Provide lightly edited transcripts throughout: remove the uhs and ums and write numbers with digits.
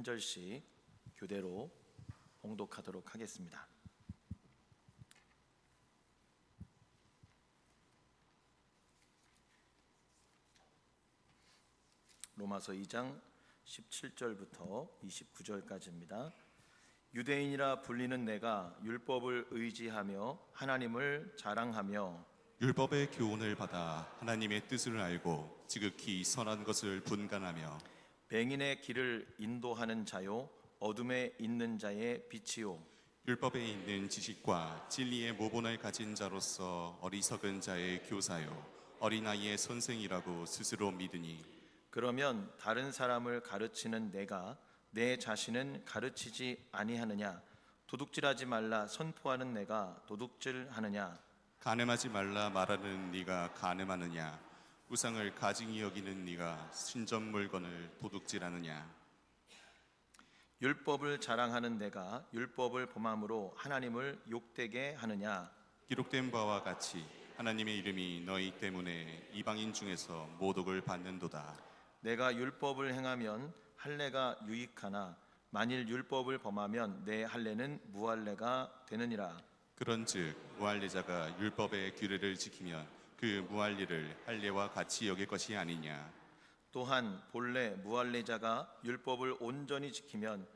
절씩 교대로 봉독하도록 하겠습니다. 로마서 2장 17절부터 29절까지입니다. 유대인이라 불리는 내가 율법을 의지하며 하나님을 자랑하며 율법의 교훈을 받아 하나님의 뜻을 알고 지극히 선한 것을 분간하며 맹인의 길을 인도하는 자요 어둠에 있는 자의 빛이요 율법에 있는 지식과 진리의 모본을 가진 자로서 어리석은 자의 교사요 어린아이의 선생이라고 스스로 믿으니 그러면 다른 사람을 가르치는 내가 내 자신은 가르치지 아니하느냐? 도둑질하지 말라 선포하는 내가 도둑질하느냐? 간음하지 말라 말하는 네가 간음하느냐? 우상을 가증히 여기는 네가 신전 물건을 도둑질하느냐? 율법을 자랑하는 내가 율법을 범함으로 하나님을 욕되게 하느냐? 기록된 바와 같이 하나님의 이름이 너희 때문에 이방인 중에서 모독을 받는도다. 내가 율법을 행하면 할례가 유익하나 만일 율법을 범하면 내 할례는 무할례가 되느니라. 그런즉 무할례자가 율법의 규례를 지키면 그 무할례를 할례와 같이 여길 것이 아니냐. 또한 본래 무할례자가 율법을 온전히 지키면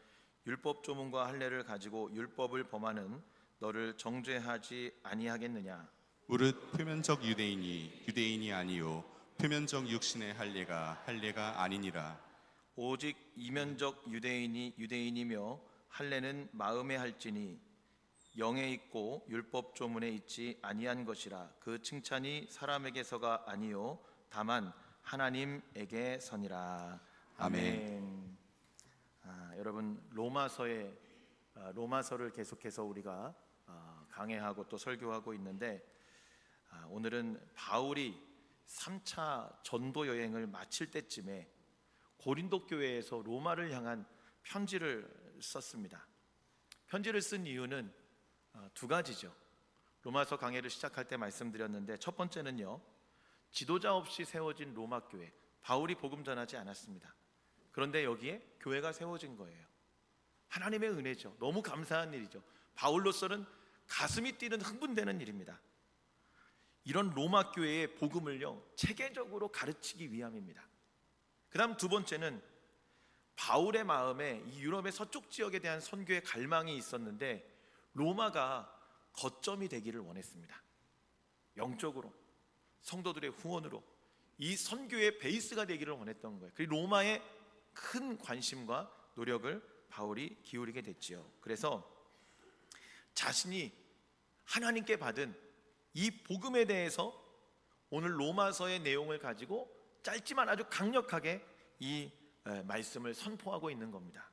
율법 조문과 할례를 가지고 율법을 범하는 너를 정죄하지 아니하겠느냐. 무릇 표면적 유대인이 유대인이 아니요 표면적 육신의 할례가 아니니라. 오직 이면적 유대인이 유대인이며 할례는 마음에 할지니 영에 있고 율법 조문에 있지 아니한 것이라. 그 칭찬이 사람에게서가 아니요 다만 하나님에게서니라. 아멘. 여러분 로마서를 계속해서 우리가 강해하고 또 설교하고 있는데 오늘은 바울이 3차 전도 여행을 마칠 때쯤에 고린도 교회에서 로마를 향한 편지를 썼습니다. 편지를 쓴 이유는 두 가지죠. 로마서 강해를 시작할 때 말씀드렸는데 첫 번째는요, 지도자 없이 세워진 로마 교회, 바울이 복음 전하지 않았습니다. 그런데 여기에 교회가 세워진 거예요. 하나님의 은혜죠. 너무 감사한 일이죠. 바울로서는 가슴이 뛰는 흥분되는 일입니다. 이런 로마 교회의 복음을요 체계적으로 가르치기 위함입니다. 그 다음 두 번째는 바울의 마음에 이 유럽의 서쪽 지역에 대한 선교의 갈망이 있었는데 로마가 거점이 되기를 원했습니다. 영적으로 성도들의 후원으로 이 선교의 베이스가 되기를 원했던 거예요. 그리고 로마에 큰 관심과 노력을 바울이 기울이게 됐지요. 그래서 자신이 하나님께 받은 이 복음에 대해서 오늘 로마서의 내용을 가지고 짧지만 아주 강력하게 이 말씀을 선포하고 있는 겁니다.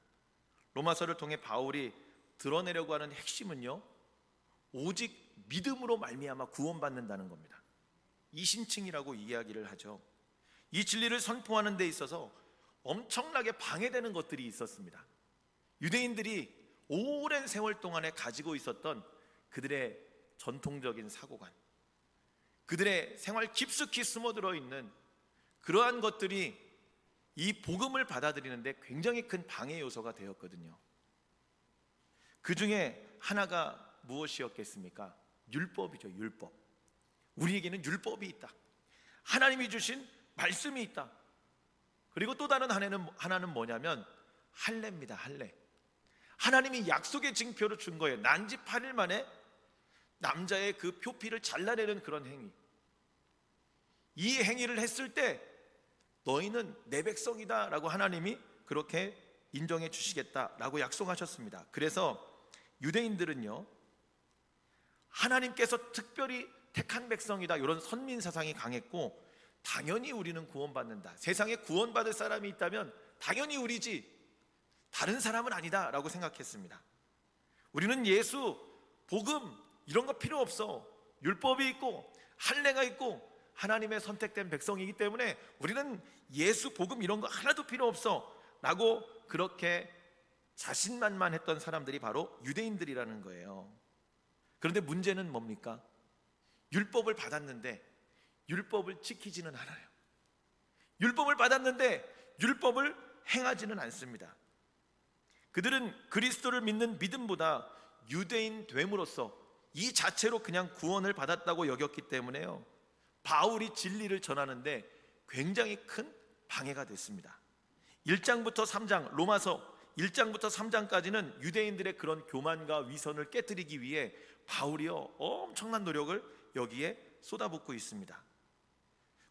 로마서를 통해 바울이 드러내려고 하는 핵심은요, 오직 믿음으로 말미암아 구원받는다는 겁니다. 이신칭이라고 이야기를 하죠. 이 진리를 선포하는 데 있어서 엄청나게 방해되는 것들이 있었습니다. 유대인들이 오랜 세월 동안에 가지고 있었던 그들의 전통적인 사고관, 그들의 생활 깊숙이 숨어들어 있는 그러한 것들이 이 복음을 받아들이는데 굉장히 큰 방해 요소가 되었거든요. 그 중에 하나가 무엇이었겠습니까? 율법이죠. 율법. 우리에게는 율법이 있다. 하나님이 주신 말씀이 있다. 그리고 또 다른 하나는 뭐냐면 할례입니다. 할례. 하나님이 약속의 징표를 준 거예요. 난지 8일 만에 남자의 그 표피를 잘라내는 그런 행위. 이 행위를 했을 때 너희는 내 백성이다 라고 하나님이 그렇게 인정해 주시겠다라고 약속하셨습니다. 그래서 유대인들은요, 하나님께서 특별히 택한 백성이다 이런 선민 사상이 강했고, 당연히 우리는 구원받는다, 세상에 구원받을 사람이 있다면 당연히 우리지 다른 사람은 아니다 라고 생각했습니다. 우리는 예수, 복음 이런 거 필요 없어. 율법이 있고 할례가 있고 하나님의 선택된 백성이기 때문에 우리는 예수, 복음 이런 거 하나도 필요 없어 라고 그렇게 자신만만했던 사람들이 바로 유대인들이라는 거예요. 그런데 문제는 뭡니까? 율법을 받았는데 율법을 지키지는 않아요. 율법을 받았는데 율법을 행하지는 않습니다. 그들은 그리스도를 믿는 믿음보다 유대인 됨으로써 이 자체로 그냥 구원을 받았다고 여겼기 때문에요, 바울이 진리를 전하는데 굉장히 큰 방해가 됐습니다. 1장부터 3장, 로마서 1장부터 3장까지는 유대인들의 그런 교만과 위선을 깨뜨리기 위해 바울이요 엄청난 노력을 여기에 쏟아붓고 있습니다.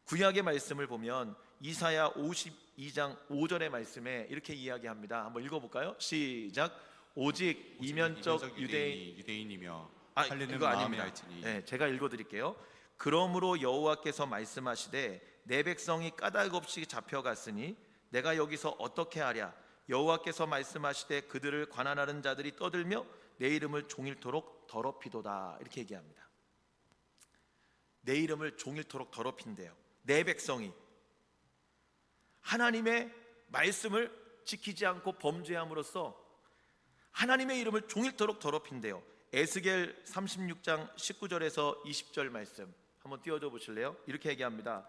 구약의 말씀을 보면 이사야 52장 5절의 말씀에 이렇게 이야기합니다. 한번 읽어볼까요? 시작. 오직 이면적 유대인이며 할례는 이거 마음에 아닙니다. 할지니. 네, 제가 읽어드릴게요. 그러므로 여호와께서 말씀하시되 내 백성이 까닭없이 잡혀갔으니 내가 여기서 어떻게 하랴. 여호와께서 말씀하시되 그들을 관한하는 자들이 떠들며 내 이름을 종일토록 더럽히도다. 이렇게 얘기합니다. 내 이름을 종일토록 더럽힌대요. 내 백성이 하나님의 말씀을 지키지 않고 범죄함으로써 하나님의 이름을 종일토록 더럽힌대요. 에스겔 36장 19절에서 20절 말씀 한번 띄워줘 보실래요? 이렇게 얘기합니다.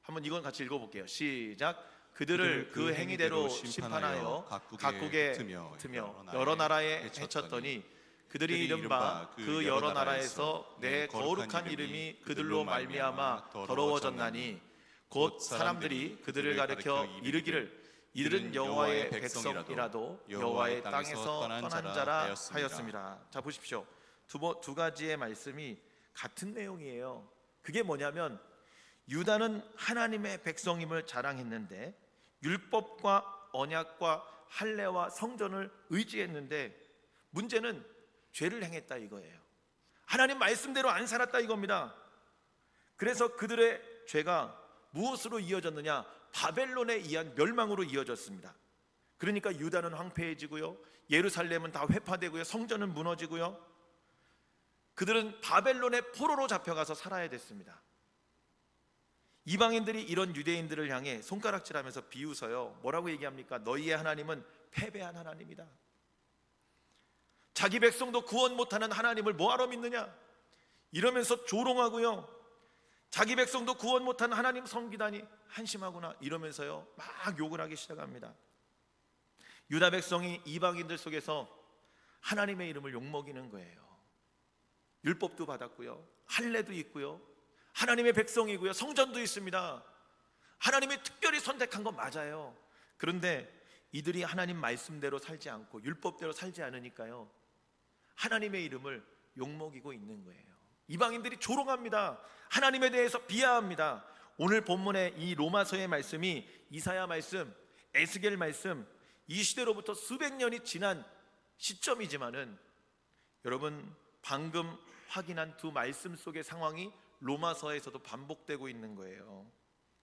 한번 이건 같이 읽어볼게요. 시작. 그들을 그 행위대로 심판하여 각국에 흩으며 여러 나라에 해쳤더니 그들이 이른바 그 여러 나라에서 내 거룩한 이름이 그들로 말미암아 더러워졌나니 곧 사람들이 그들을 가리켜 이르기를 이들은 여호와의 백성이라도 여호와의 땅에서 떠난 자라 하였습니다. 자 보십시오. 두 가지의 말씀이 같은 내용이에요. 그게 뭐냐면 유다는 하나님의 백성임을 자랑했는데 율법과 언약과 할례와 성전을 의지했는데 문제는 죄를 행했다 이거예요. 하나님 말씀대로 안 살았다 이겁니다. 그래서 그들의 죄가 무엇으로 이어졌느냐? 바벨론에 의한 멸망으로 이어졌습니다. 그러니까 유다는 황폐해지고요, 예루살렘은 다 회파되고요, 성전은 무너지고요, 그들은 바벨론의 포로로 잡혀가서 살아야 됐습니다. 이방인들이 이런 유대인들을 향해 손가락질하면서 비웃어요. 뭐라고 얘기합니까? 너희의 하나님은 패배한 하나님이다. 자기 백성도 구원 못하는 하나님을 뭐하러 믿느냐? 이러면서 조롱하고요, 자기 백성도 구원 못하는 하나님 섬기다니 한심하구나 이러면서요 막 욕을 하기 시작합니다. 유다 백성이 이방인들 속에서 하나님의 이름을 욕먹이는 거예요. 율법도 받았고요, 할례도 있고요, 하나님의 백성이고요, 성전도 있습니다. 하나님이 특별히 선택한 건 맞아요. 그런데 이들이 하나님 말씀대로 살지 않고 율법대로 살지 않으니까요 하나님의 이름을 욕먹이고 있는 거예요. 이방인들이 조롱합니다. 하나님에 대해서 비하합니다. 오늘 본문의 이 로마서의 말씀이 이사야 말씀, 에스겔 말씀, 이 시대로부터 수백 년이 지난 시점이지만은 여러분 방금 확인한 두 말씀 속의 상황이 로마서에서도 반복되고 있는 거예요.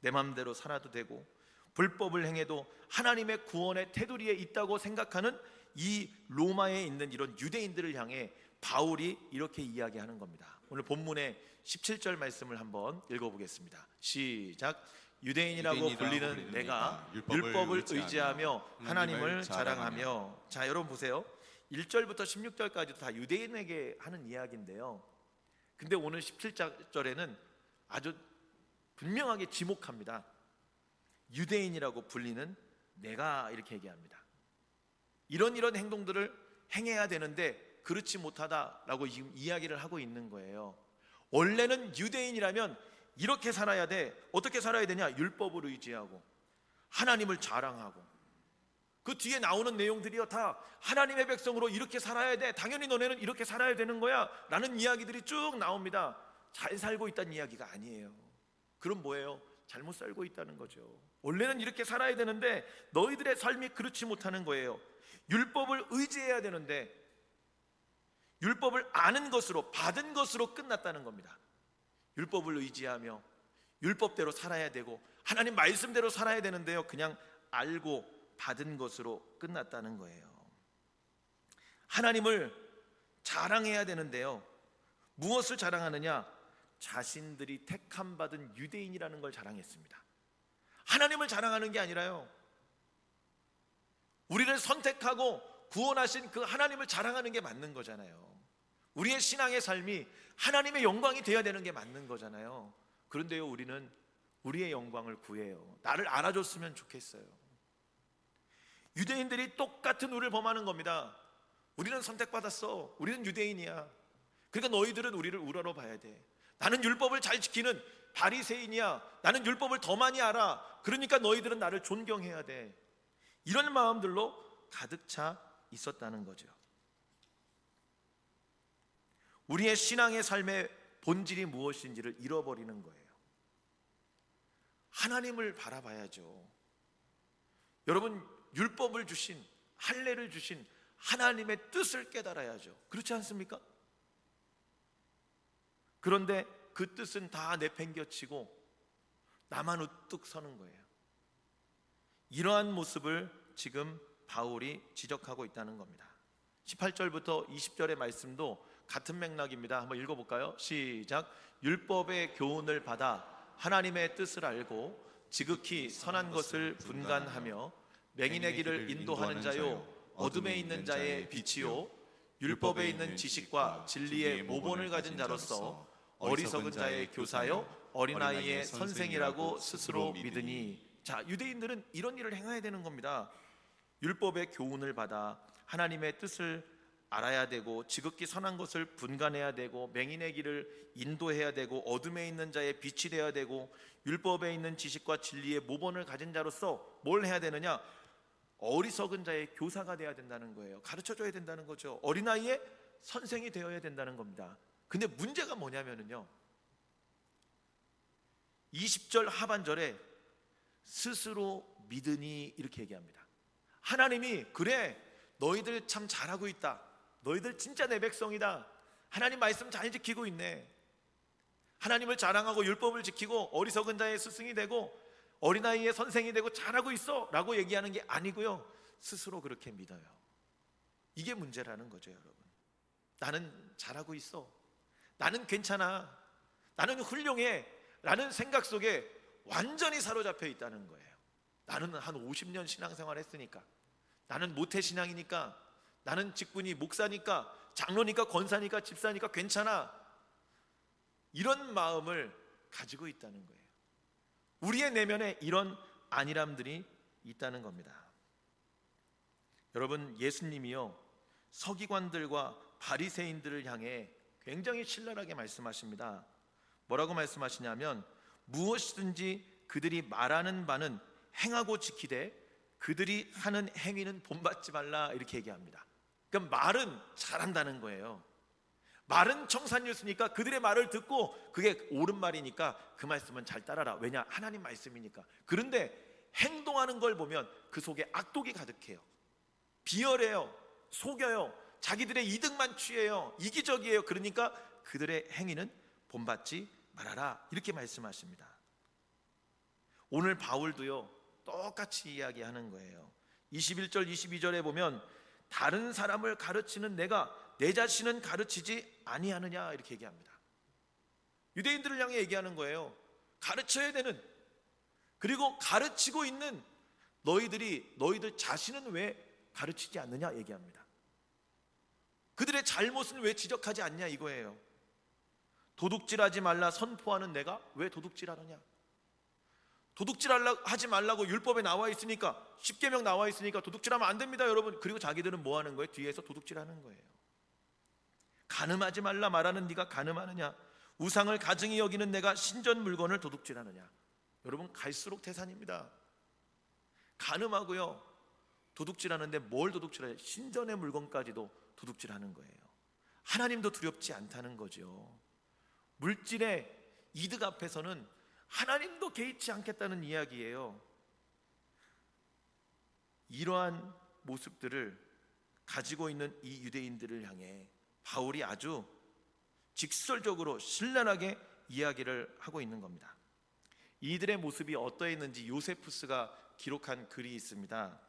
내 마음대로 살아도 되고 불법을 행해도 하나님의 구원의 테두리에 있다고 생각하는 이 로마에 있는 이런 유대인들을 향해 바울이 이렇게 이야기하는 겁니다. 오늘 본문의 17절 말씀을 한번 읽어보겠습니다. 시작. 유대인이라고 불리는 내가 율법을 의지하며 하나님을 자랑하며. 자 여러분 보세요. 1절부터 16절까지도 다 유대인에게 하는 이야기인데요, 근데 오늘 17절에는 아주 분명하게 지목합니다. 유대인이라고 불리는 내가 이렇게 얘기합니다. 이런 행동들을 행해야 되는데 그렇지 못하다라고 지금 이야기를 하고 있는 거예요. 원래는 유대인이라면 이렇게 살아야 돼. 어떻게 살아야 되냐? 율법을 의지하고 하나님을 자랑하고 그 뒤에 나오는 내용들이요 다 하나님의 백성으로 이렇게 살아야 돼, 당연히 너네는 이렇게 살아야 되는 거야 라는 이야기들이 쭉 나옵니다. 잘 살고 있다는 이야기가 아니에요. 그럼 뭐예요? 잘못 살고 있다는 거죠. 원래는 이렇게 살아야 되는데 너희들의 삶이 그렇지 못하는 거예요. 율법을 의지해야 되는데 율법을 아는 것으로, 받은 것으로 끝났다는 겁니다. 율법을 의지하며 율법대로 살아야 되고 하나님 말씀대로 살아야 되는데요 그냥 알고 받은 것으로 끝났다는 거예요. 하나님을 자랑해야 되는데요 무엇을 자랑하느냐? 자신들이 택함 받은 유대인이라는 걸 자랑했습니다. 하나님을 자랑하는 게 아니라요 우리를 선택하고 구원하신 그 하나님을 자랑하는 게 맞는 거잖아요. 우리의 신앙의 삶이 하나님의 영광이 되어야 되는 게 맞는 거잖아요. 그런데요 우리는 우리의 영광을 구해요. 나를 알아줬으면 좋겠어요. 유대인들이 똑같은 우를 범하는 겁니다. 우리는 선택받았어. 우리는 유대인이야. 그러니까 너희들은 우리를 우러러 봐야 돼. 나는 율법을 잘 지키는 바리새인이야. 나는 율법을 더 많이 알아. 그러니까 너희들은 나를 존경해야 돼. 이런 마음들로 가득 차 있었다는 거죠. 우리의 신앙의 삶의 본질이 무엇인지를 잃어버리는 거예요. 하나님을 바라봐야죠. 여러분, 율법을 주신, 할례를 주신 하나님의 뜻을 깨달아야죠. 그렇지 않습니까? 그런데 그 뜻은 다 내팽겨치고 나만 우뚝 서는 거예요. 이러한 모습을 지금 바울이 지적하고 있다는 겁니다. 18절부터 20절의 말씀도 같은 맥락입니다. 한번 읽어볼까요? 시작. 율법의 교훈을 받아 하나님의 뜻을 알고 지극히 선한 것을 분간하며 맹인의 길을 인도하는 자요 어둠에 있는 자의 빛이요 율법에 있는 지식과 진리의 모본을 가진 자로서 어리석은 자의 교사요 어린아이의 선생이라고 스스로 믿으니. 자, 유대인들은 이런 일을 행해야 되는 겁니다. 율법의 교훈을 받아 하나님의 뜻을 알아야 되고 지극히 선한 것을 분간해야 되고 맹인의 길을 인도해야 되고 어둠에 있는 자의 빛이 되어야 되고 율법에 있는 지식과 진리의 모본을 가진 자로서 뭘 해야 되느냐? 어리석은 자의 교사가 되어야 된다는 거예요. 가르쳐줘야 된다는 거죠. 어린아이의 선생이 되어야 된다는 겁니다. 근데 문제가 뭐냐면요, 20절 하반절에 스스로 믿으니 이렇게 얘기합니다. 하나님이 그래 너희들 참 잘하고 있다. 너희들 진짜 내 백성이다. 하나님 말씀 잘 지키고 있네. 하나님을 자랑하고 율법을 지키고 어리석은 자의 스승이 되고 어린아이의 선생이 되고 잘하고 있어 라고 얘기하는 게 아니고요, 스스로 그렇게 믿어요. 이게 문제라는 거죠. 여러분, 나는 잘하고 있어, 나는 괜찮아, 나는 훌륭해 라는 생각 속에 완전히 사로잡혀 있다는 거예요. 나는 한 50년 신앙생활 했으니까, 나는 모태신앙이니까, 나는 직분이 목사니까, 장로니까, 권사니까, 집사니까 괜찮아, 이런 마음을 가지고 있다는 거예요. 우리의 내면에 이런 안일함들이 있다는 겁니다. 여러분, 예수님이요 서기관들과 바리새인들을 향해 굉장히 신랄하게 말씀하십니다. 뭐라고 말씀하시냐면 무엇이든지 그들이 말하는 바는 행하고 지키되 그들이 하는 행위는 본받지 말라, 이렇게 얘기합니다. 그러니까 말은 잘한다는 거예요. 말은 청산유수니까 그들의 말을 듣고 그게 옳은 말이니까 그 말씀은 잘 따라라. 왜냐? 하나님 말씀이니까. 그런데 행동하는 걸 보면 그 속에 악독이 가득해요. 비열해요. 속여요. 자기들의 이득만 취해요. 이기적이에요. 그러니까 그들의 행위는 본받지 말아라, 이렇게 말씀하십니다. 오늘 바울도요 똑같이 이야기하는 거예요. 21절 22절에 보면 다른 사람을 가르치는 내가 내 자신은 가르치지 아니하느냐, 이렇게 얘기합니다. 유대인들을 향해 얘기하는 거예요. 가르쳐야 되는, 그리고 가르치고 있는 너희들 자신은 왜 가르치지 않느냐 얘기합니다. 그들의 잘못은 왜 지적하지 않냐 이거예요. 도둑질하지 말라 선포하는 내가 왜 도둑질하느냐? 도둑질하지 말라고 율법에 나와 있으니까, 십계명 나와 있으니까 도둑질하면 안 됩니다, 여러분. 그리고 자기들은 뭐 하는 거예요? 뒤에서 도둑질하는 거예요. 간음하지 말라 말하는 네가 간음하느냐? 우상을 가증히 여기는 내가 신전 물건을 도둑질하느냐? 여러분, 갈수록 태산입니다. 간음하고요 도둑질하는데 뭘 도둑질해요? 신전의 물건까지도 도둑질하는 거예요. 하나님도 두렵지 않다는 거죠. 물질의 이득 앞에서는 하나님도 개의치 않겠다는 이야기예요. 이러한 모습들을 가지고 있는 이 유대인들을 향해 바울이 아주 직설적으로 신랄하게 이야기를 하고 있는 겁니다. 이들의 모습이 어떠했는지 요세푸스가 기록한 글이 있습니다.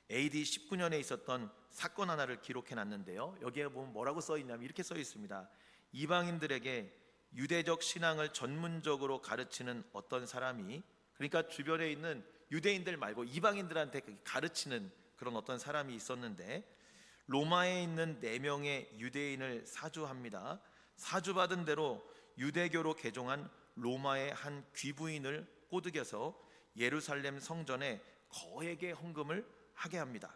AD 19년에 있었던 사건 하나를 기록해 놨는데요, 여기에 보면 뭐라고 써 있냐면 이렇게 써 있습니다. 이방인들에게 유대적 신앙을 전문적으로 가르치는 어떤 사람이, 그러니까 주변에 있는 유대인들 말고 이방인들한테 가르치는 그런 어떤 사람이 있었는데, 로마에 있는 4명의 유대인을 사주합니다. 사주받은 대로 유대교로 개종한 로마의 한 귀부인을 꼬드겨서 예루살렘 성전에 거액의 헌금을 하게 합니다.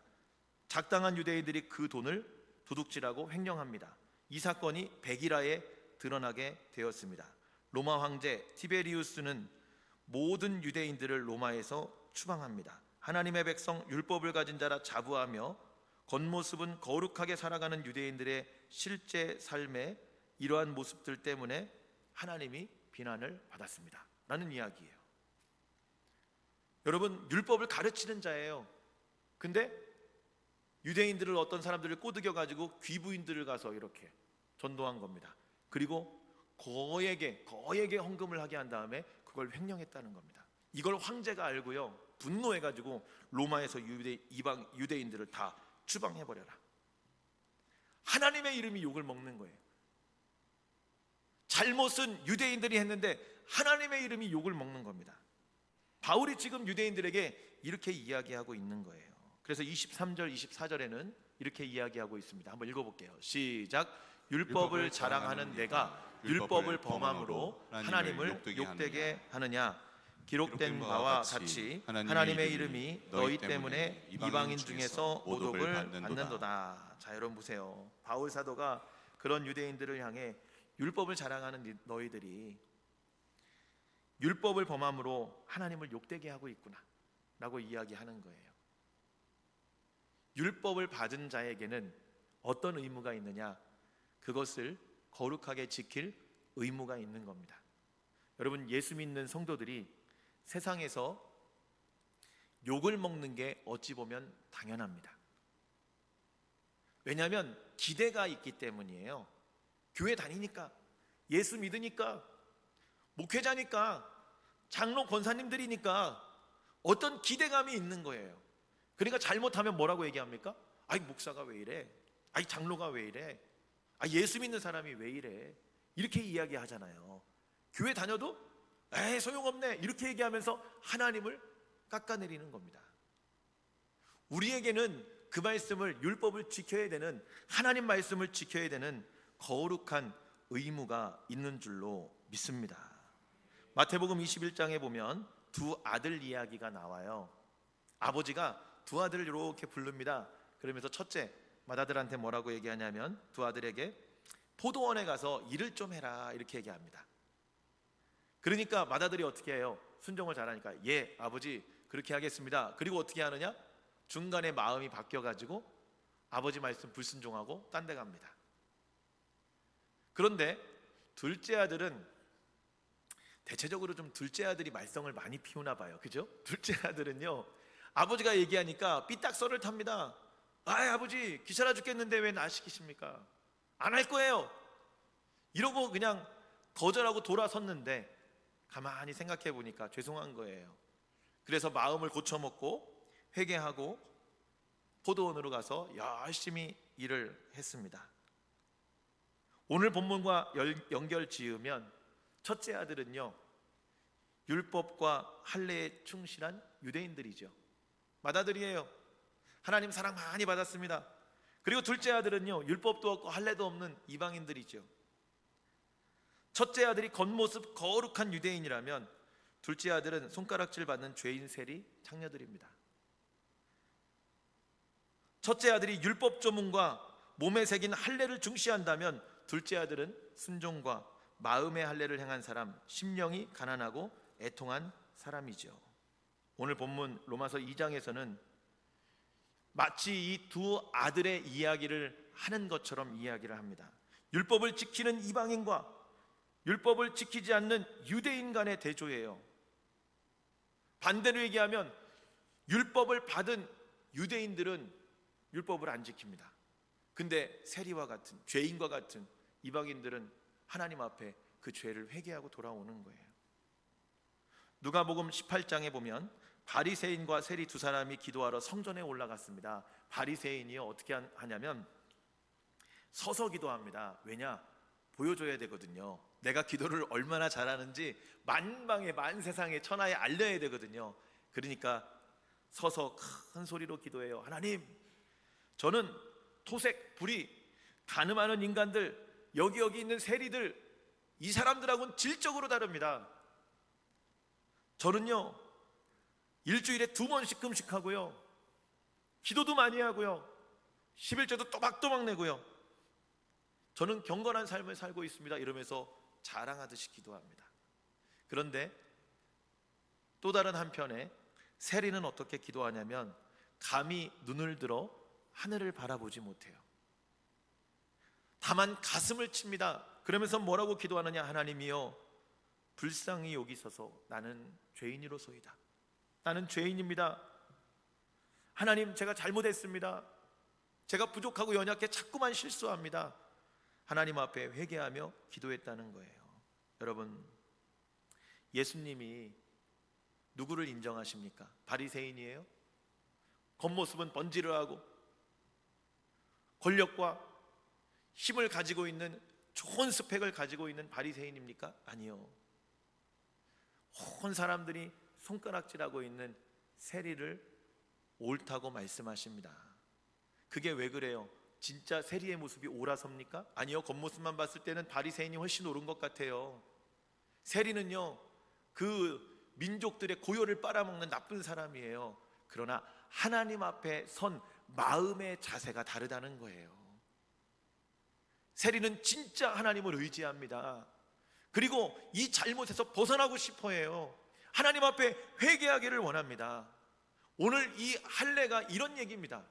작당한 유대인들이 그 돈을 도둑질하고 횡령합니다. 이 사건이 백일하에 드러나게 되었습니다. 로마 황제 티베리우스는 모든 유대인들을 로마에서 추방합니다. 하나님의 백성 율법을 가진 자라 자부하며 겉모습은 거룩하게 살아가는 유대인들의 실제 삶의 이러한 모습들 때문에 하나님이 비난을 받았습니다 라는 이야기예요. 여러분, 율법을 가르치는 자예요. 근데 유대인들을, 어떤 사람들을 꼬드겨 가지고 귀부인들을 가서 이렇게 전도한 겁니다. 그리고 거액의 헌금을 하게 한 다음에 그걸 횡령했다는 겁니다. 이걸 황제가 알고요, 분노해 가지고 로마에서 이방 유대인들을 다 추방해 버려라. 하나님의 이름이 욕을 먹는 거예요. 잘못은 유대인들이 했는데 하나님의 이름이 욕을 먹는 겁니다. 바울이 지금 유대인들에게 이렇게 이야기하고 있는 거예요. 그래서 23절 24절에는 이렇게 이야기하고 있습니다. 한번 읽어볼게요. 시작. 율법을 자랑하는 내가 율법을 범함으로 하나님을 욕되게 하느냐? 기록된 바와 같이 하나님의 이름이 너희 때문에 이방인 중에서 모독을 받는도다. 자, 여러분 보세요. 바울 사도가 그런 유대인들을 향해 율법을 자랑하는 너희들이 율법을 범함으로 하나님을 욕되게 하고 있구나 라고 이야기하는 거예요. 율법을 받은 자에게는 어떤 의무가 있느냐? 그것을 거룩하게 지킬 의무가 있는 겁니다. 여러분, 예수 믿는 성도들이 세상에서 욕을 먹는 게 어찌 보면 당연합니다. 왜냐하면 기대가 있기 때문이에요. 교회 다니니까, 예수 믿으니까, 목회자니까, 장로 권사님들이니까 어떤 기대감이 있는 거예요. 그러니까 잘못하면 뭐라고 얘기합니까? 아이, 목사가 왜 이래? 아이, 장로가 왜 이래? 아, 예수 믿는 사람이 왜 이래? 이렇게 이야기하잖아요. 교회 다녀도 에이, 소용없네 이렇게 얘기하면서 하나님을 깎아내리는 겁니다. 우리에게는 그 말씀을, 율법을 지켜야 되는, 하나님 말씀을 지켜야 되는 거룩한 의무가 있는 줄로 믿습니다. 마태복음 21장에 보면 두 아들 이야기가 나와요. 아버지가 두 아들을 이렇게 부릅니다. 그러면서 첫째 맏아들한테 뭐라고 얘기하냐면, 두 아들에게 포도원에 가서 일을 좀 해라 이렇게 얘기합니다. 그러니까 맏아들이 어떻게 해요? 순종을 잘하니까 예 아버지 그렇게 하겠습니다. 그리고 어떻게 하느냐? 중간에 마음이 바뀌어가지고 아버지 말씀 불순종하고 딴 데 갑니다. 그런데 둘째 아들은 대체적으로 좀 둘째 아들이 말썽을 많이 피우나 봐요. 그죠? 둘째 아들은요, 아버지가 얘기하니까 삐딱서를 탑니다. 아이, 아버지 귀찮아 죽겠는데 왜 나 시키십니까? 안 할 거예요 이러고 그냥 거절하고 돌아섰는데, 가만히 생각해 보니까 죄송한 거예요. 그래서 마음을 고쳐먹고 회개하고 포도원으로 가서 열심히 일을 했습니다. 오늘 본문과 연결 지으면 첫째 아들은요, 율법과 할례에 충실한 유대인들이죠. 맏아들이에요. 하나님 사랑 많이 받았습니다. 그리고 둘째 아들은요, 율법도 없고 할례도 없는 이방인들이죠. 첫째 아들이 겉모습 거룩한 유대인이라면 둘째 아들은 손가락질 받는 죄인 세리 창녀들입니다. 첫째 아들이 율법 조문과 몸에 새긴 할례를 중시한다면 둘째 아들은 순종과 마음의 할례를 행한 사람, 심령이 가난하고 애통한 사람이죠. 오늘 본문 로마서 2장에서는 마치 이 두 아들의 이야기를 하는 것처럼 이야기를 합니다. 율법을 지키는 이방인과 율법을 지키지 않는 유대인 간의 대조예요. 반대로 얘기하면 율법을 받은 유대인들은 율법을 안 지킵니다. 근데 세리와 같은, 죄인과 같은 이방인들은 하나님 앞에 그 죄를 회개하고 돌아오는 거예요. 누가복음 18장에 보면 바리새인과 세리 두 사람이 기도하러 성전에 올라갔습니다. 바리새인이요, 어떻게 하냐면 서서 기도합니다. 왜냐? 보여줘야 되거든요. 내가 기도를 얼마나 잘하는지 만방에 만세상에 천하에 알려야 되거든요. 그러니까 서서 큰 소리로 기도해요. 하나님, 저는 토색, 불의, 간음하는 인간들, 여기 있는 세리들, 이 사람들하고는 질적으로 다릅니다. 저는요, 일주일에 2번씩 금식하고요, 기도도 많이 하고요, 11조도 또박또박 내고요, 저는 경건한 삶을 살고 있습니다 이러면서 자랑하듯이 기도합니다. 그런데 또 다른 한편에 세리는 어떻게 기도하냐면 감히 눈을 들어 하늘을 바라보지 못해요. 다만 가슴을 칩니다. 그러면서 뭐라고 기도하느냐? 하나님이여, 불쌍히 여기소서. 나는 죄인이로소이다. 나는 죄인입니다. 하나님, 제가 잘못했습니다. 제가 부족하고 연약해 자꾸만 실수합니다. 하나님 앞에 회개하며 기도했다는 거예요. 여러분, 예수님이 누구를 인정하십니까? 바리새인이에요? 겉모습은 번지르하고 권력과 힘을 가지고 있는 좋은 스펙을 가지고 있는 바리새인입니까? 아니요. 온 사람들이 손가락질하고 있는 세리를 옳다고 말씀하십니다. 그게 왜 그래요? 진짜 세리의 모습이 옳아섭니까? 아니요. 겉모습만 봤을 때는 바리새인이 훨씬 옳은 것 같아요. 세리는요, 그 민족들의 고요를 빨아먹는 나쁜 사람이에요. 그러나 하나님 앞에 선 마음의 자세가 다르다는 거예요. 세리는 진짜 하나님을 의지합니다. 그리고 이 잘못에서 벗어나고 싶어 해요. 하나님 앞에 회개하기를 원합니다. 오늘 이 할례가 이런 얘기입니다.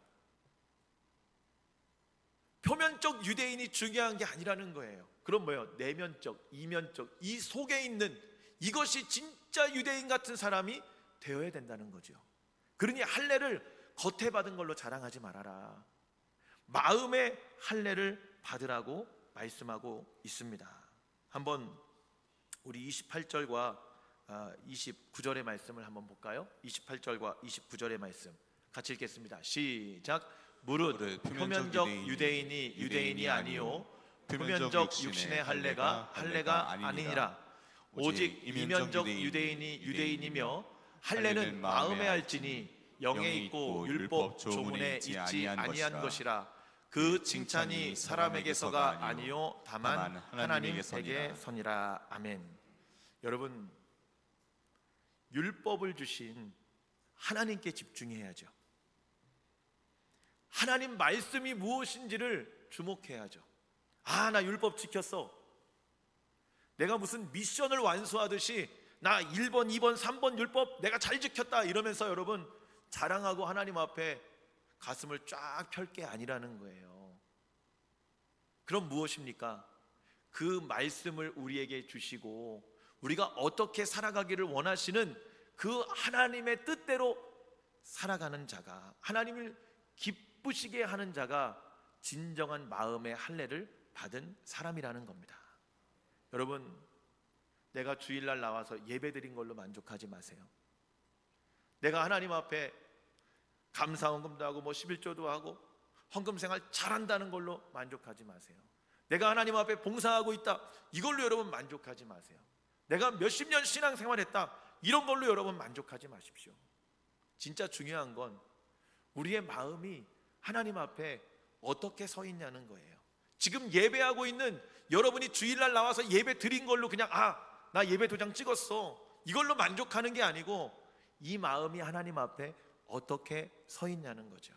표면적 유대인이 중요한 게 아니라는 거예요. 그럼 뭐예요? 내면적, 이면적, 이 속에 있는 이것이 진짜 유대인 같은 사람이 되어야 된다는 거죠. 그러니 할례를 겉에 받은 걸로 자랑하지 말아라. 마음의 할례를 받으라고 말씀하고 있습니다. 한번 우리 28절과 29절의 말씀을 한번 볼까요? 28절과 29절의 말씀 같이 읽겠습니다. 시작. 무릇 표면적 유대인이 유대인이 아니요 표면적 육신의 할례가 할례가 아니니라. 오직 이면적 유대인이 유대인이며 할례는 마음에 할지니 영에 있고 율법 조문에 있지 아니한 것이라. 그 칭찬이 사람에게서가 아니요 다만 하나님에게 선이라. 아멘. 여러분, 율법을 주신 하나님께 집중해야죠. 하나님 말씀이 무엇인지를 주목해야죠. 아, 나 율법 지켰어. 내가 무슨 미션을 완수하듯이 나 1번, 2번, 3번 율법 내가 잘 지켰다 이러면서 여러분 자랑하고 하나님 앞에 가슴을 쫙 펼 게 아니라는 거예요. 그럼 무엇입니까? 그 말씀을 우리에게 주시고 우리가 어떻게 살아가기를 원하시는 그 하나님의 뜻대로 살아가는 자가, 하나님을 기쁘시게 하는 자가 진정한 마음의 할례를 받은 사람이라는 겁니다. 여러분, 내가 주일날 나와서 예배드린 걸로 만족하지 마세요. 내가 하나님 앞에 감사헌금도 하고 11조도 하고 헌금생활 잘한다는 걸로 만족하지 마세요. 내가 하나님 앞에 봉사하고 있다 이걸로 여러분 만족하지 마세요. 내가 몇십 년 신앙생활했다 이런 걸로 여러분 만족하지 마십시오. 진짜 중요한 건 우리의 마음이 하나님 앞에 어떻게 서 있냐는 거예요. 지금 예배하고 있는 여러분이 주일날 나와서 예배 드린 걸로 그냥 나 예배 도장 찍었어 이걸로 만족하는 게 아니고 이 마음이 하나님 앞에 어떻게 서 있냐는 거죠.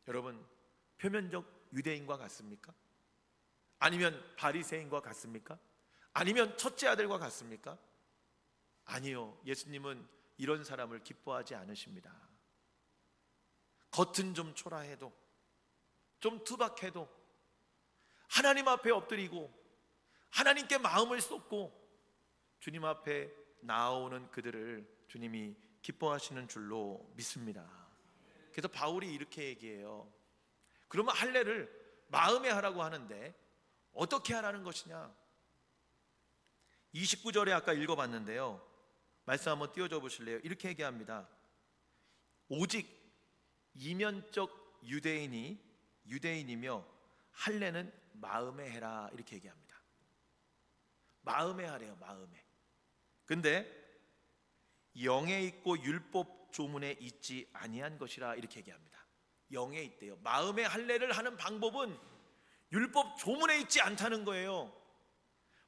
여러분, 표면적 유대인과 같습니까? 아니면 바리새인과 같습니까? 아니면 첫째 아들과 같습니까? 아니요. 예수님은 이런 사람을 기뻐하지 않으십니다. 겉은 좀 초라해도 좀 투박해도 하나님 앞에 엎드리고 하나님께 마음을 쏟고 주님 앞에 나아오는 그들을 주님이 기뻐하시는 줄로 믿습니다. 그래서 바울이 이렇게 얘기해요. 그러면 할례를 마음에 하라고 하는데 어떻게 하라는 것이냐? 29절에 아까 읽어봤는데요. 말씀 한번 띄워줘 보실래요? 이렇게 얘기합니다. 오직 이면적 유대인이 유대인이며 할례는 마음에 해라 이렇게 얘기합니다. 마음에 하래요. 마음에. 근데 영에 있고 율법 조문에 있지 아니한 것이라 이렇게 얘기합니다. 영에 있대요. 마음의 할례를 하는 방법은 율법 조문에 있지 않다는 거예요.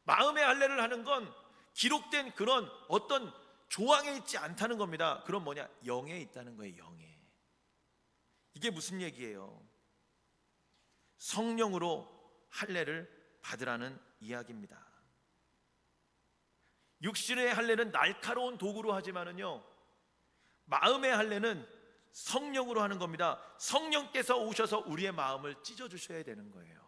마음의 할례를 하는 건 기록된 그런 어떤 조항에 있지 않다는 겁니다. 그럼 뭐냐? 영에 있다는 거예요. 영에. 이게 무슨 얘기예요? 성령으로 할례를 받으라는 이야기입니다. 육신의 할례는 날카로운 도구로 하지만은요, 마음의 할례는 성령으로 하는 겁니다. 성령께서 오셔서 우리의 마음을 찢어주셔야 되는 거예요.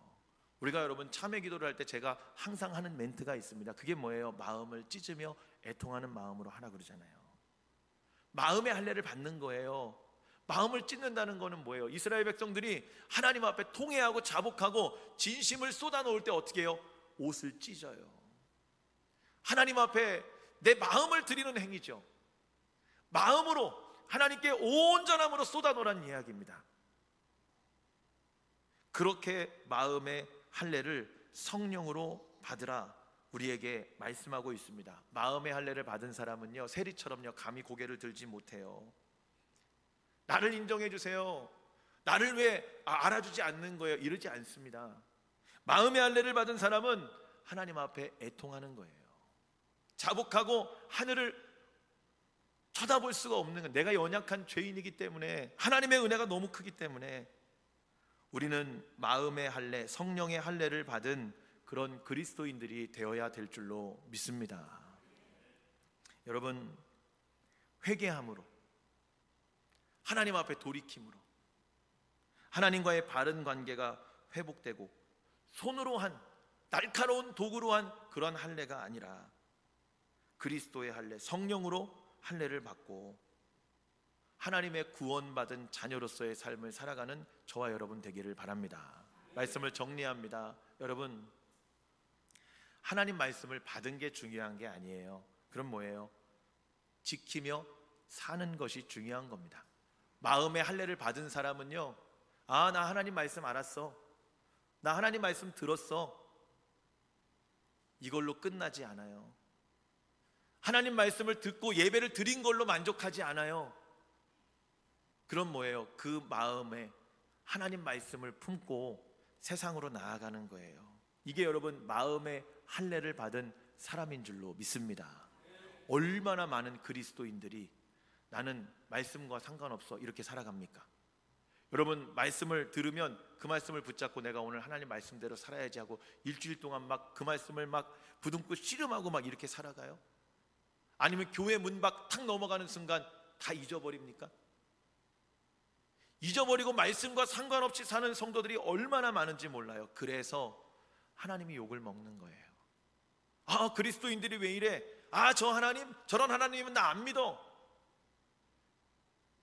우리가 여러분 참회 기도를 할 때 제가 항상 하는 멘트가 있습니다. 그게 뭐예요? 마음을 찢으며 애통하는 마음으로 하라 그러잖아요. 마음의 할례를 받는 거예요. 마음을 찢는다는 거는 뭐예요? 이스라엘 백성들이 하나님 앞에 통회하고 자복하고 진심을 쏟아놓을 때 어떻게 해요? 옷을 찢어요. 하나님 앞에 내 마음을 드리는 행위죠. 마음으로 하나님께 온전함으로 쏟아놓으라는 이야기입니다. 그렇게 마음의 할례를 성령으로 받으라 우리에게 말씀하고 있습니다. 마음의 할례를 받은 사람은요, 세리처럼요 감히 고개를 들지 못해요. 나를 인정해 주세요, 나를 왜 알아주지 않는 거예요, 이러지 않습니다. 마음의 할례를 받은 사람은 하나님 앞에 애통하는 거예요. 자복하고 하늘을 쳐다볼 수가 없는 건 내가 연약한 죄인이기 때문에, 하나님의 은혜가 너무 크기 때문에 우리는 마음의 할례, 성령의 할례를 받은 그런 그리스도인들이 되어야 될 줄로 믿습니다. 여러분, 회개함으로, 하나님 앞에 돌이킴으로 하나님과의 바른 관계가 회복되고, 손으로 한 날카로운 도구로 한 그런 할례가 아니라 그리스도의 할례, 성령으로 할례를 받고 하나님의 구원받은 자녀로서의 삶을 살아가는 저와 여러분 되기를 바랍니다. 말씀을 정리합니다. 여러분, 하나님 말씀을 받은 게 중요한 게 아니에요. 그럼 뭐예요? 지키며 사는 것이 중요한 겁니다. 마음의 할례를 받은 사람은요, 아, 나 하나님 말씀 알았어, 나 하나님 말씀 들었어, 이걸로 끝나지 않아요. 하나님 말씀을 듣고 예배를 드린 걸로 만족하지 않아요. 그럼 뭐예요? 그 마음에 하나님 말씀을 품고 세상으로 나아가는 거예요. 이게 여러분 마음의 할례를 받은 사람인 줄로 믿습니다. 얼마나 많은 그리스도인들이 나는 말씀과 상관없어 이렇게 살아갑니까? 여러분, 말씀을 들으면 그 말씀을 붙잡고 내가 오늘 하나님 말씀대로 살아야지 하고 일주일 동안 막 그 말씀을 막 부둥켜 씨름하고 막 이렇게 살아가요? 아니면 교회 문 밖 탁 넘어가는 순간 다 잊어버립니까? 잊어버리고 말씀과 상관없이 사는 성도들이 얼마나 많은지 몰라요. 그래서 하나님이 욕을 먹는 거예요. 아, 그리스도인들이 왜 이래? 아, 저 하나님, 저런 하나님은 나 안 믿어.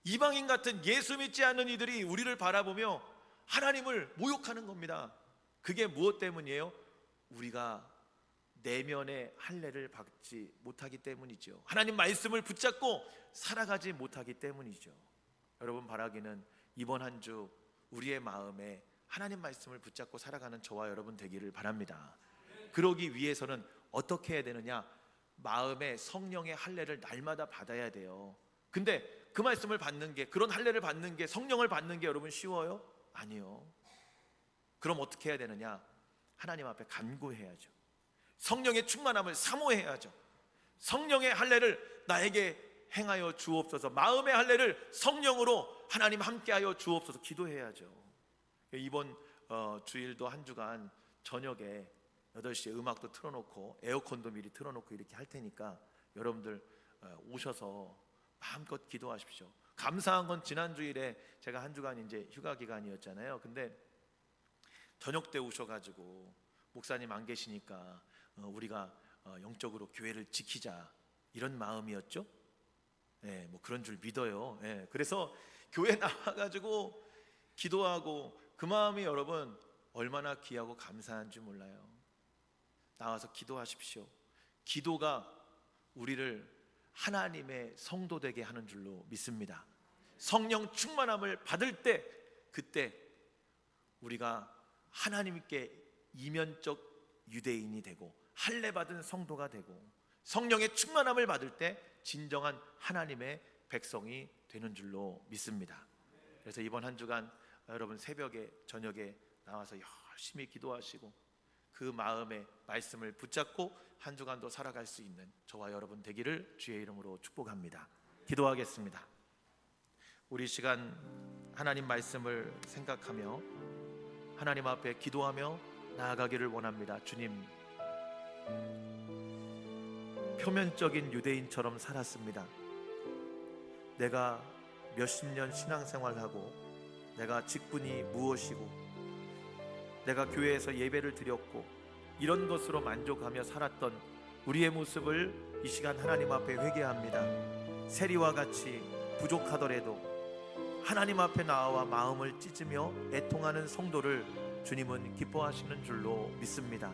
이방인 같은 예수 믿지 않는 이들이 우리를 바라보며 하나님을 모욕하는 겁니다. 그게 무엇 때문이에요? 우리가 내면의 할례를 받지 못하기 때문이죠. 하나님 말씀을 붙잡고 살아가지 못하기 때문이죠. 여러분, 바라기는 이번 한 주 우리의 마음에 하나님 말씀을 붙잡고 살아가는 저와 여러분 되기를 바랍니다. 그러기 위해서는 어떻게 해야 되느냐? 마음에 성령의 할례를 날마다 받아야 돼요. 근데 그 말씀을 받는 게, 그런 할례를 받는 게, 성령을 받는 게 여러분 쉬워요? 아니요. 그럼 어떻게 해야 되느냐? 하나님 앞에 간구해야죠. 성령의 충만함을 사모해야죠. 성령의 할례를 나에게 행하여 주옵소서, 마음의 할례를 성령으로 하나님 함께하여 주옵소서 기도해야죠. 이번 주일도 한 주간 저녁에 8시에 음악도 틀어놓고 에어컨도 미리 틀어놓고 이렇게 할 테니까 여러분들 오셔서 마음껏 기도하십시오. 감사한 건 지난 주일에 제가 한 주간 이제 휴가 기간이었잖아요. 근데 저녁 때 오셔가지고 목사님 안 계시니까 우리가 영적으로 교회를 지키자 이런 마음이었죠. 예, 뭐 그런 줄 믿어요. 예, 그래서 교회 나와가지고 기도하고 그 마음이 여러분 얼마나 귀하고 감사한 줄 몰라요. 나와서 기도하십시오. 기도가 우리를 하나님의 성도 되게 하는 줄로 믿습니다. 성령 충만함을 받을 때, 그때 우리가 하나님께 이면적 유대인이 되고 할례 받은 성도가 되고 성령의 충만함을 받을 때 진정한 하나님의 백성이 되는 줄로 믿습니다. 그래서 이번 한 주간 여러분 새벽에 저녁에 나와서 열심히 기도하시고 그 마음의 말씀을 붙잡고 한 주간도 살아갈 수 있는 저와 여러분 되기를 주의 이름으로 축복합니다. 기도하겠습니다. 우리 시간 하나님 말씀을 생각하며 하나님 앞에 기도하며 나아가기를 원합니다. 주님, 표면적인 유대인처럼 살았습니다. 내가 몇십 년 신앙생활하고 내가 직분이 무엇이고 내가 교회에서 예배를 드렸고 이런 것으로 만족하며 살았던 우리의 모습을 이 시간 하나님 앞에 회개합니다. 세리와 같이 부족하더라도 하나님 앞에 나와 마음을 찢으며 애통하는 성도를 주님은 기뻐하시는 줄로 믿습니다.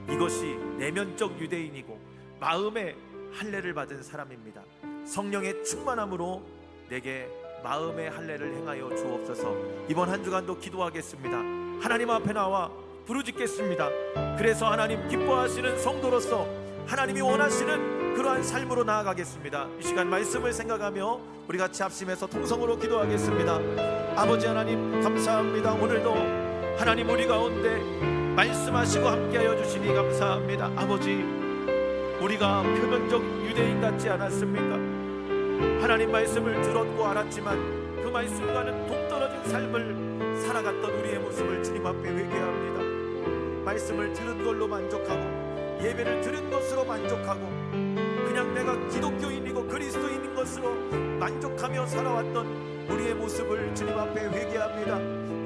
이것이 내면적 유대인이고 마음의 할례를 받은 사람입니다. 성령의 충만함으로 내게 마음의 할례를 행하여 주옵소서. 이번 한 주간도 기도하겠습니다. 하나님 앞에 나와 부르짖겠습니다. 그래서 하나님 기뻐하시는 성도로서 하나님이 원하시는 그러한 삶으로 나아가겠습니다. 이 시간 말씀을 생각하며 우리 같이 합심해서 통성으로 기도하겠습니다. 아버지 하나님 감사합니다. 오늘도 하나님 우리 가운데 말씀하시고 함께하여 주시니 감사합니다. 아버지, 우리가 표면적 유대인 같지 않았습니까? 하나님 말씀을 들었고 알았지만 그 말씀과는 동떨어진 삶을 살아갔던 우리의 모습을 주님 앞에 회개합니다. 말씀을 들은 걸로 만족하고 예배를 들은 것으로 만족하고 그냥 내가 기독교인이고 그리스도인인 것으로 만족하며 살아왔던 우리의 모습을 주님 앞에 회개합니다.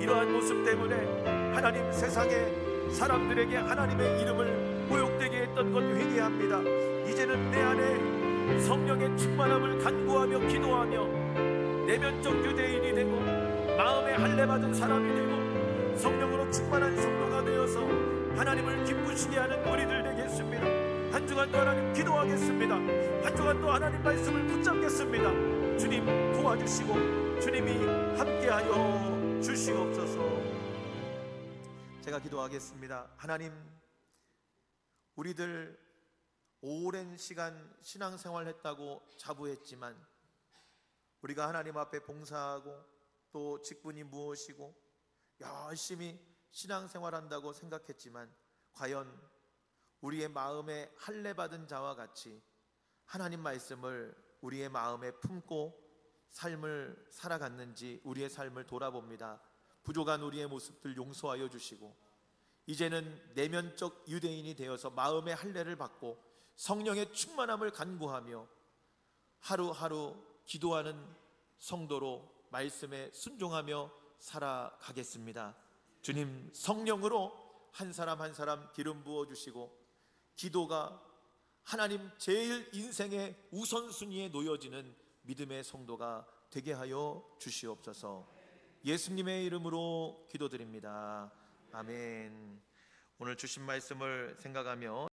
이러한 모습 때문에 하나님 세상에 사람들에게 하나님의 이름을 모욕되게 했던 것 회개합니다. 이제는 내 안에 성령의 충만함을 간구하며 기도하며 내면적 유대인이 되고 마음의 할례받은 사람이 되고 성령으로 충만한 성도가 되어서 하나님을 기쁘시게 하는 우리들 되겠습니다. 한 주간도 하나님 기도하겠습니다. 한 주간도 하나님 말씀을 붙잡겠습니다. 주님 도와주시고 주님이 함께하여 주시옵소서. 제가 기도하겠습니다. 하나님, 우리들 오랜 시간 신앙생활 했다고 자부했지만 우리가 하나님 앞에 봉사하고 또 직분이 무엇이고 열심히 신앙생활한다고 생각했지만 과연 우리의 마음에 할례받은 자와 같이 하나님 말씀을 우리의 마음에 품고 삶을 살아갔는지 우리의 삶을 돌아봅니다. 부족한 우리의 모습들 용서하여 주시고 이제는 내면적 유대인이 되어서 마음의 할례를 받고 성령의 충만함을 간구하며 하루하루 기도하는 성도로 말씀에 순종하며 살아가겠습니다. 주님, 성령으로 한 사람 한 사람 기름 부어주시고 기도가 하나님 제일 인생의 우선순위에 놓여지는 믿음의 성도가 되게 하여 주시옵소서. 예수님의 이름으로 기도드립니다. 아멘. 오늘 주신 말씀을 생각하며